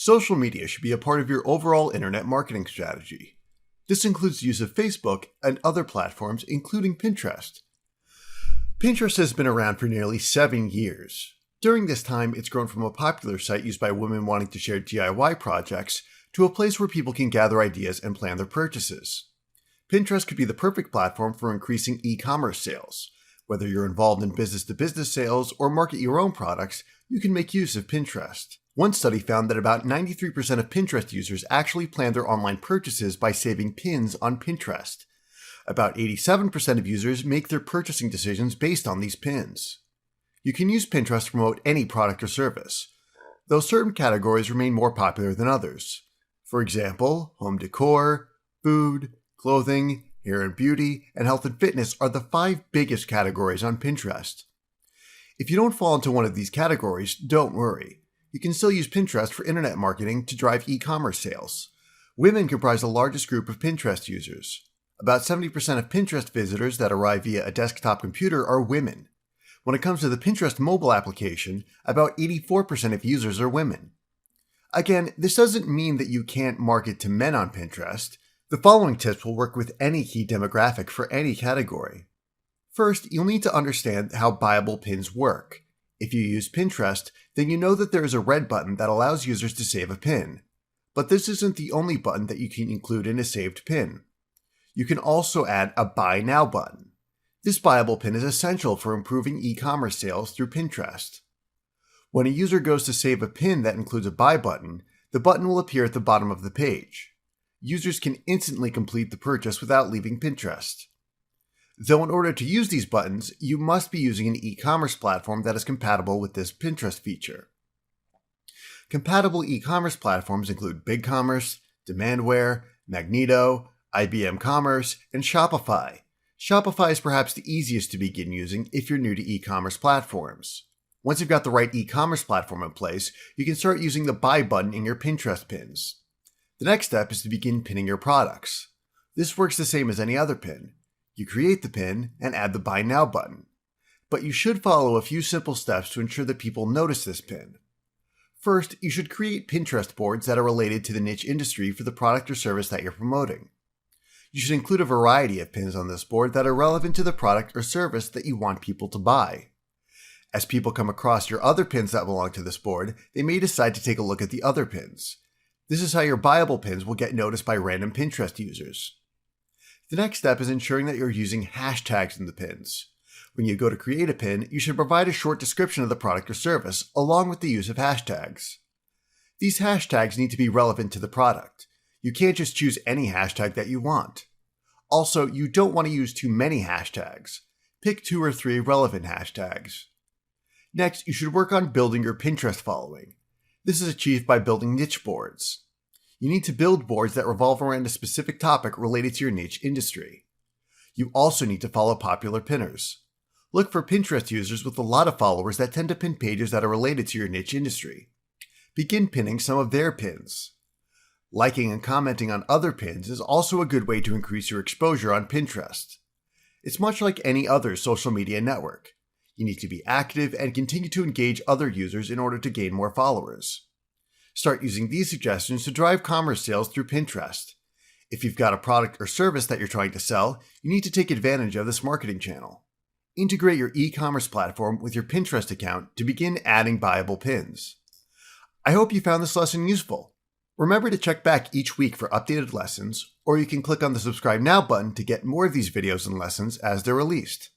Social media should be a part of your overall internet marketing strategy. This includes the use of Facebook and other platforms, including Pinterest. Pinterest has been around for nearly 7 years. During this time, it's grown from a popular site used by women wanting to share DIY projects to a place where people can gather ideas and plan their purchases. Pinterest could be the perfect platform for increasing e-commerce sales. Whether you're involved in business-to-business sales or market your own products, you can make use of Pinterest. One study found that about 93% of Pinterest users actually plan their online purchases by saving pins on Pinterest. About 87% of users make their purchasing decisions based on these pins. You can use Pinterest to promote any product or service, though certain categories remain more popular than others. For example, home decor, food, clothing, hair and beauty, and health and fitness are the 5 biggest categories on Pinterest. If you don't fall into one of these categories, don't worry. You can still use Pinterest for internet marketing to drive e-commerce sales. Women comprise the largest group of Pinterest users. About 70% of Pinterest visitors that arrive via a desktop computer are women. When it comes to the Pinterest mobile application, about 84% of users are women. Again, this doesn't mean that you can't market to men on Pinterest. The following tips will work with any key demographic for any category. First, you'll need to understand how buyable pins work. If you use Pinterest, then you know that there is a red button that allows users to save a pin. But this isn't the only button that you can include in a saved pin. You can also add a Buy Now button. This buyable pin is essential for improving e-commerce sales through Pinterest. When a user goes to save a pin that includes a buy button, the button will appear at the bottom of the page. Users can instantly complete the purchase without leaving Pinterest. Though in order to use these buttons, you must be using an e-commerce platform that is compatible with this Pinterest feature. Compatible e-commerce platforms include BigCommerce, Demandware, Magneto, IBM Commerce, and Shopify. Shopify is perhaps the easiest to begin using if you're new to e-commerce platforms. Once you've got the right e-commerce platform in place, you can start using the Buy button in your Pinterest pins. The next step is to begin pinning your products. This works the same as any other pin. You create the pin and add the Buy Now button. But you should follow a few simple steps to ensure that people notice this pin. First, you should create Pinterest boards that are related to the niche industry for the product or service that you're promoting. You should include a variety of pins on this board that are relevant to the product or service that you want people to buy. As people come across your other pins that belong to this board, they may decide to take a look at the other pins. This is how your buyable pins will get noticed by random Pinterest users. The next step is ensuring that you're using hashtags in the pins. When you go to create a pin, you should provide a short description of the product or service, along with the use of hashtags. These hashtags need to be relevant to the product. You can't just choose any hashtag that you want. Also, you don't want to use too many hashtags. Pick 2 or 3 relevant hashtags. Next, you should work on building your Pinterest following. This is achieved by building niche boards. You need to build boards that revolve around a specific topic related to your niche industry. You also need to follow popular pinners. Look for Pinterest users with a lot of followers that tend to pin pages that are related to your niche industry. Begin pinning some of their pins. Liking and commenting on other pins is also a good way to increase your exposure on Pinterest. It's much like any other social media network. You need to be active and continue to engage other users in order to gain more followers. Start using these suggestions to drive commerce sales through Pinterest. If you've got a product or service that you're trying to sell, you need to take advantage of this marketing channel. Integrate your e-commerce platform with your Pinterest account to begin adding buyable pins. I hope you found this lesson useful. Remember to check back each week for updated lessons, or you can click on the subscribe now button to get more of these videos and lessons as they're released.